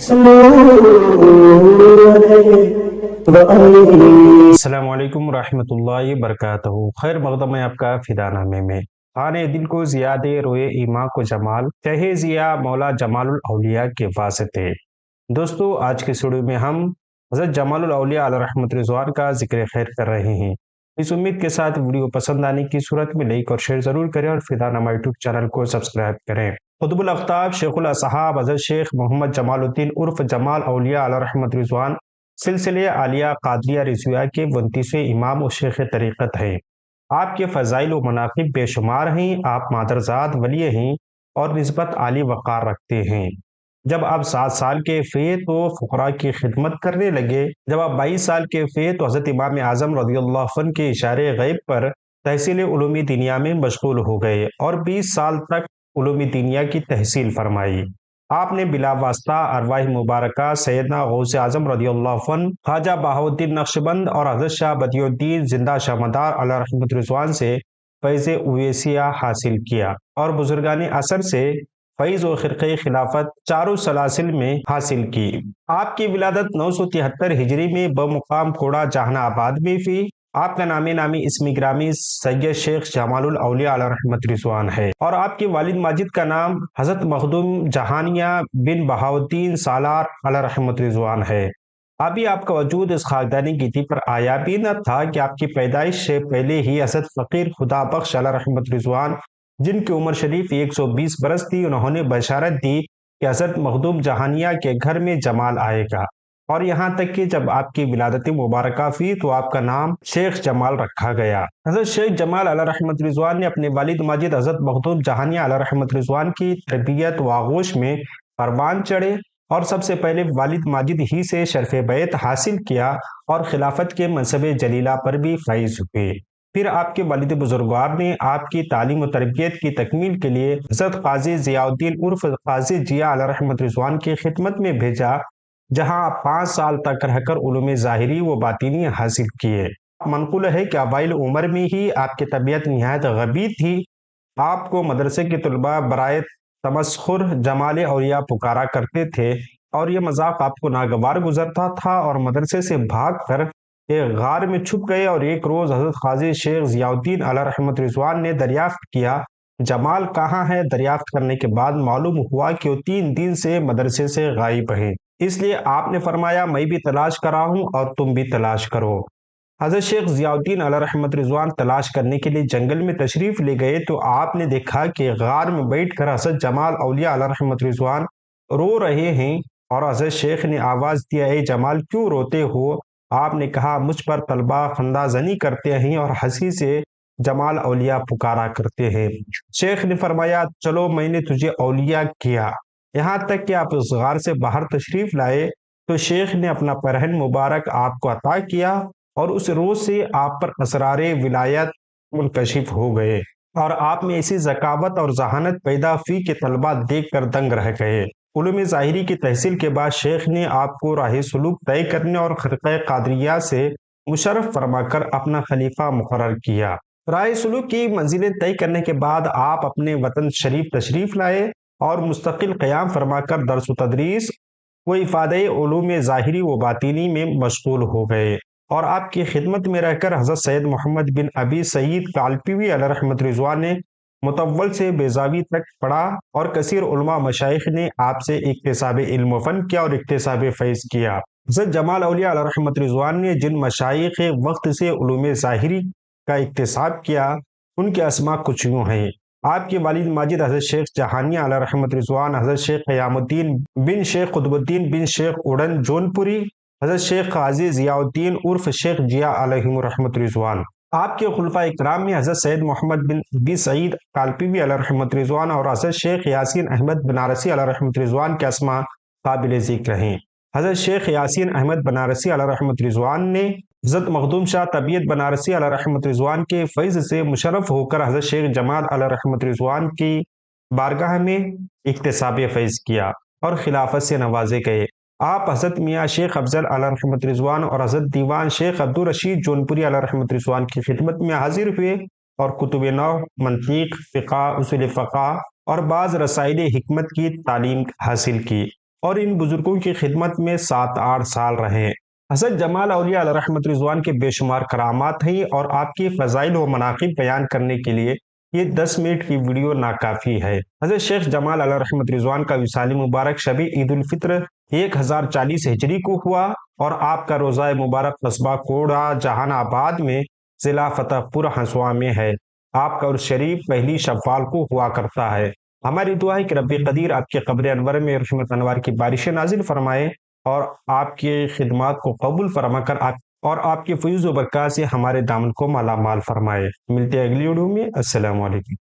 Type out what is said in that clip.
السلام علیکم ورحمۃ اللہ وبرکاتہ۔ خیر مقدم ہے آپ کا فدا نامے میں۔ خانے دل کو زیادہ روئے ایماں کو جمال، چہے ضیا مولا جمال الاولیاء کے واسطے۔ دوستو، آج کے ویڈیو میں ہم حضرت جمال الاولیاء علیہ رحمت رضوان کا ذکر خیر کر رہے ہیں۔ اس امید کے ساتھ ویڈیو پسند آنے کی صورت میں لائک اور شیئر ضرور کریں اور فدا نامہ یوٹیوب چینل کو سبسکرائب کریں۔ قطب الاقطاب شیخ الاصحاب حضرت شیخ محمد جمال الدین عرف جمال اولیاء علیہ رحمت رضوان سلسلے عالیہ قادریہ رضویہ کے 29ویں امام و شیخ طریقت ہیں۔ آپ کے فضائل و مناقب بے شمار ہیں۔ آپ مادرزاد ولی ہیں اور نسبت عالی وقار رکھتے ہیں۔ جب آپ 7 سال کے تھے تو فقراء کی خدمت کرنے لگے۔ جب آپ 22 سال کے تھے تو حضرت امام اعظم رضی اللہ عنہ کے اشارے غیب پر تحصیل علوم دینیا میں مشغول ہو گئے اور 20 سال تک علوم دینیا کی تحصیل فرمائی۔ آپ نے بلا واسطہ ارواح مبارکہ سیدنا غوث اعظم رضی اللہ عنہ، خواجہ بہاؤالدین نقشبند اور حضرت شاہ بدیع الدین زندہ شاہ مدار علیہ رحمت رضوان سے فیض اویسیہ حاصل کیا اور بزرگان عصر سے فیض و خرقہ خلافت چاروں سلاسل میں حاصل کی۔ آپ کی ولادت 973 ہجری میں بمقام کوڑا جہان آباد میں ہوئی۔ آپ کا نامی اسم گرامی سید شیخ جمال الاولیاء علیہ رحمت رضوان ہے اور آپ کے والد ماجد کا نام حضرت مخدوم جہانیہ بن بہاؤالدین سالار علیہ رحمت رضوان ہے۔ ابھی آپ کا وجود اس خاکدانی گیتی پر آیا بھی نہ تھا کہ آپ کی پیدائش سے پہلے ہی حضرت فقیر خدا بخش علیہ رحمت رضوان، جن کی عمر شریف 120 برس تھی، انہوں نے بشارت دی کہ حضرت مخدوم جہانیہ کے گھر میں جمال آئے گا، اور یہاں تک کہ جب آپ کی ولادت مبارکہ ہوئی تو آپ کا نام شیخ جمال رکھا گیا۔ حضرت شیخ جمال علیہ رحمت رضوان نے اپنے والد ماجد حضرت مخدوم جہانیہ علیہ رحمت رضوان کی تربیت و آغوش میں پروان چڑھے اور سب سے پہلے والد ماجد ہی سے شرف بیعت حاصل کیا اور خلافت کے منصب جلیلہ پر بھی فائز ہوئے۔ پھر آپ کے والد بزرگوار نے آپ کی تعلیم و تربیت کی تکمیل کے لیے حضرت قاضی ضیاء الدین عرف قاضی ضیاء علیہ رحمت رضوان کی خدمت میں بھیجا، جہاں آپ 5 سال تک رہ کر علوم ظاہری و باطنی حاصل کیے۔ منقول ہے کہ اوائل عمر میں ہی آپ کی طبیعت نہایت غبی تھی۔ آپ کو مدرسے کے طلباء برائے تمسخر جمال اولیاء پکارا کرتے تھے اور یہ مذاق آپ کو ناگوار گزرتا تھا اور مدرسے سے بھاگ کر ایک غار میں چھپ گئے، اور ایک روز حضرت قاضی شیخ ضیاء الدین علیہ رحمت رضوان نے دریافت کیا جمال کہاں ہے۔ دریافت کرنے کے بعد معلوم ہوا کہ وہ 3 دن سے مدرسے سے غائب ہیں، اس لیے آپ نے فرمایا میں بھی تلاش کر رہا ہوں اور تم بھی تلاش کرو۔ حضرت شیخ ضیاء الدین علیہ رحمت رضوان تلاش کرنے کے لیے جنگل میں تشریف لے گئے تو آپ نے دیکھا کہ غار میں بیٹھ کر حضرت جمال اولیاء علیہ رحمت رضوان رو رہے ہیں، اور حضرت شیخ نے آواز دیا اے جمال کیوں روتے ہو؟ آپ نے کہا مجھ پر طلباء خندہ زنی کرتے ہیں اور ہنسی سے جمال اولیاء پکارا کرتے ہیں۔ شیخ نے فرمایا چلو میں نے تجھے اولیاء کیا۔ یہاں تک کہ آپ اس غار سے باہر تشریف لائے تو شیخ نے اپنا پیرہن مبارک آپ کو عطا کیا، اور اس روز سے آپ پر اسرار ولایت منکشف ہو گئے اور آپ میں ایسی ذکاوت اور ذہانت پیدا ہوئی کہ طلباء دیکھ کر دنگ رہ گئے۔ علوم ظاہری کی تحصیل کے بعد شیخ نے آپ کو راہ سلوک طے کرنے اور خرقہ قادریہ سے مشرف فرما کر اپنا خلیفہ مقرر کیا۔ راہ سلوک کی منزلیں طے کرنے کے بعد آپ اپنے وطن شریف تشریف لائے اور مستقل قیام فرما کر درس و تدریس و افادہ علوم ظاہری و باطنی میں مشغول ہو گئے، اور آپ کی خدمت میں رہ کر حضرت سید محمد بن ابی سعید کالپوی علیہ رحمت رضوان نے متول سے بیضاوی تک پڑھا، اور کثیر علماء مشائخ نے آپ سے اکتساب علم و فن کیا اور اکتساب فیض کیا۔ حضرت جمال اولیاء علیہ رحمت رضوان نے جن مشائخ وقت سے علوم ظاہری کا اکتساب کیا ان کے اسماء کچھ یوں ہیں۔ آپ کے والد ماجد حضرت شیخ جہانیہ علیہ رحمت رضوان، حضرت شیخ قیام الدین بن شیخ قطب الدین بن شیخ اڑن جونپوری، حضرت شیخ قاضی ضیاء الدین عرف شیخ ضیاء علیہ رحمت رضوان۔ آپ کے خلفاء اکرام میں حضرت سید محمد بن ابی سعید کالپوی علیہ رحمت رضوان اور حضرت شیخ یاسین احمد بنارسی علیہ رحمت رضوان کے اسماء قابل ذکر ہیں۔ حضرت شیخ یاسین احمد بنارسی علیہ رحمت رضوان نے حضرت مخدوم شاہ طبیعت بنارسی علیہ رحمت رضوان کے فیض سے مشرف ہو کر حضرت شیخ جمال علیہ رحمت رضوان کی بارگاہ میں اکتساب فیض کیا اور خلافت سے نوازے گئے۔ آپ حضرت میاں شیخ افضل علیہ رحمت رضوان اور حضرت دیوان شیخ عبدالرشید جونپوری علیہ رحمت رضوان کی خدمت میں حاضر ہوئے اور کتب نو، منطق، فقہ، اصول فقہ اور بعض رسائل حکمت کی تعلیم حاصل کی، اور ان بزرگوں کی خدمت میں 7-8 سال رہے۔ حضرت جمال اولیاء علیہ رحمت رضوان کے بے شمار کرامات ہیں اور آپ کی فضائل و مناقب بیان کرنے کے لیے یہ 10 منٹ کی ویڈیو ناکافی ہے۔ حضرت شیخ جمال علیہ رحمت رضوان کا وصال مبارک شب عید الفطر 1040 ہجری کو ہوا اور آپ کا روزہ مبارک قصبہ کوڑا جہان آباد میں ضلع فتح پور ہنسوا میں ہے۔ آپ کا عرس شریف پہلی شوال کو ہوا کرتا ہے۔ ہماری دعا ہے کہ رب قدیر آپ کے قبر انور میں رحمت انوار کی بارشیں نازل فرمائے اور آپ کی خدمات کو قبول فرما کر آپ کے فیض و برکات سے ہمارے دامن کو مالا مال فرمائے۔ ملتے ہیں اگلی ویڈیو میں۔ السلام علیکم۔